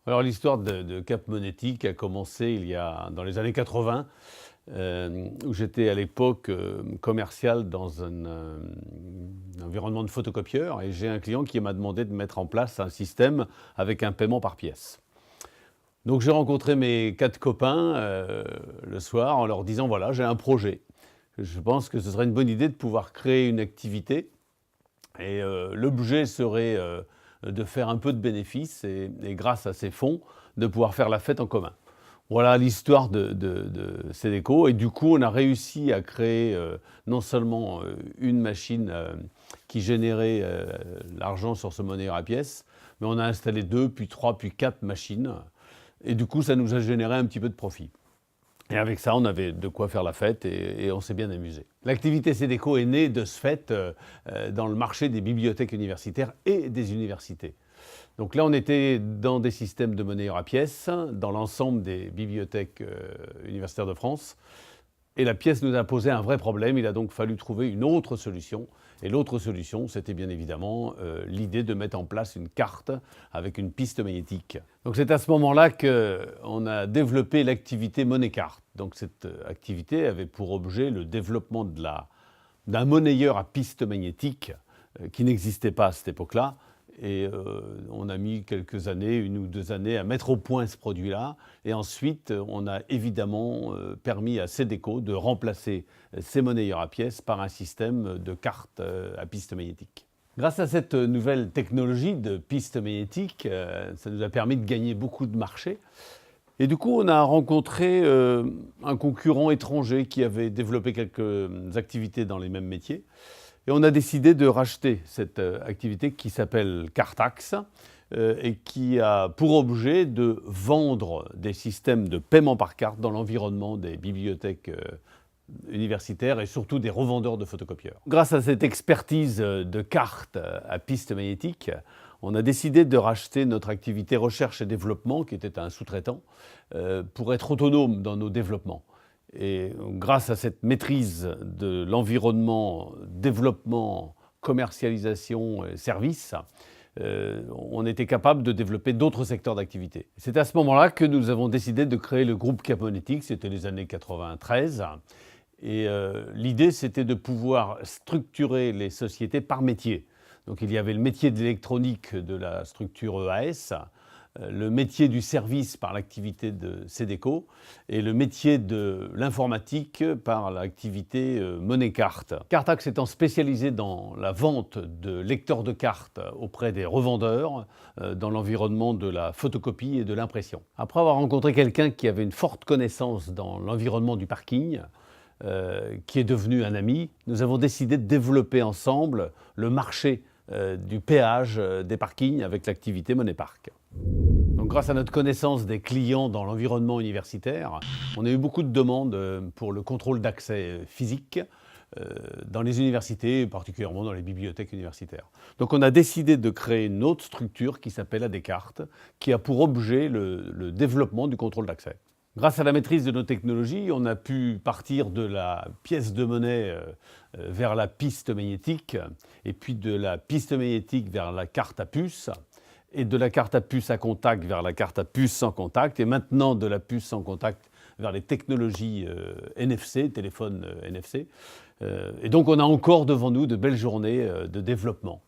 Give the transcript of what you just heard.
Alors l'histoire de Cap Monétique a commencé dans les années 80, où j'étais à l'époque commercial dans un environnement de photocopieur et j'ai un client qui m'a demandé de mettre en place un système avec un paiement par pièce. Donc j'ai rencontré mes 4 copains le soir en leur disant voilà, j'ai un projet. Je pense que ce serait une bonne idée de pouvoir créer une activité et l'objet serait de faire un peu de bénéfices et grâce à ces fonds, de pouvoir faire la fête en commun. Voilà l'histoire de Cédeco. Et du coup, on a réussi à créer non seulement une machine qui générait l'argent sur ce monnayeur à pièces, mais on a installé 2, puis 3, puis 4 machines. Et du coup, ça nous a généré un petit peu de profit. Et avec ça, on avait de quoi faire la fête et on s'est bien amusé. L'activité Cédeco est née de ce fait dans le marché des bibliothèques universitaires et des universités. Donc là, on était dans des systèmes de monnayeurs à pièces, dans l'ensemble des bibliothèques universitaires de France. Et la pièce nous a posé un vrai problème, il a donc fallu trouver une autre solution. Et l'autre solution, c'était bien évidemment l'idée de mettre en place une carte avec une piste magnétique. Donc c'est à ce moment-là qu'on a développé l'activité monnaie-carte. Donc cette activité avait pour objet le développement d'un monnayeur à piste magnétique qui n'existait pas à cette époque-là. Et on a mis quelques années, 1 ou 2 années, à mettre au point ce produit-là. Et ensuite, on a évidemment permis à Cédeco de remplacer ces monnayeurs à pièces par un système de cartes à piste magnétique. Grâce à cette nouvelle technologie de piste magnétique, ça nous a permis de gagner beaucoup de marchés. Et du coup, on a rencontré un concurrent étranger qui avait développé quelques activités dans les mêmes métiers. Et on a décidé de racheter cette activité qui s'appelle Cartax et qui a pour objet de vendre des systèmes de paiement par carte dans l'environnement des bibliothèques universitaires et surtout des revendeurs de photocopieurs. Grâce à cette expertise de cartes à piste magnétique, on a décidé de racheter notre activité recherche et développement, qui était un sous-traitant, pour être autonome dans nos développements. Et grâce à cette maîtrise de l'environnement, développement, commercialisation et services, on était capable de développer d'autres secteurs d'activité. C'est à ce moment-là que nous avons décidé de créer le groupe Cap Monétique, c'était les années 93. Et l'idée, c'était de pouvoir structurer les sociétés par métier. Donc il y avait le métier de l'électronique de la structure EAS, le métier du service par l'activité de Cédeco et le métier de l'informatique par l'activité monnaie-carte. Cartax étant spécialisé dans la vente de lecteurs de cartes auprès des revendeurs dans l'environnement de la photocopie et de l'impression. Après avoir rencontré quelqu'un qui avait une forte connaissance dans l'environnement du parking, qui est devenu un ami, nous avons décidé de développer ensemble le marché du péage des parkings avec l'activité Monnaie-Parc. Donc, grâce à notre connaissance des clients dans l'environnement universitaire, on a eu beaucoup de demandes pour le contrôle d'accès physique dans les universités, particulièrement dans les bibliothèques universitaires. Donc on a décidé de créer une autre structure qui s'appelle Adescartes, qui a pour objet le développement du contrôle d'accès. Grâce à la maîtrise de nos technologies, on a pu partir de la pièce de monnaie vers la piste magnétique, et puis de la piste magnétique vers la carte à puce, et de la carte à puce à contact vers la carte à puce sans contact, et maintenant de la puce sans contact vers les technologies NFC, téléphones NFC. Et donc on a encore devant nous de belles journées de développement.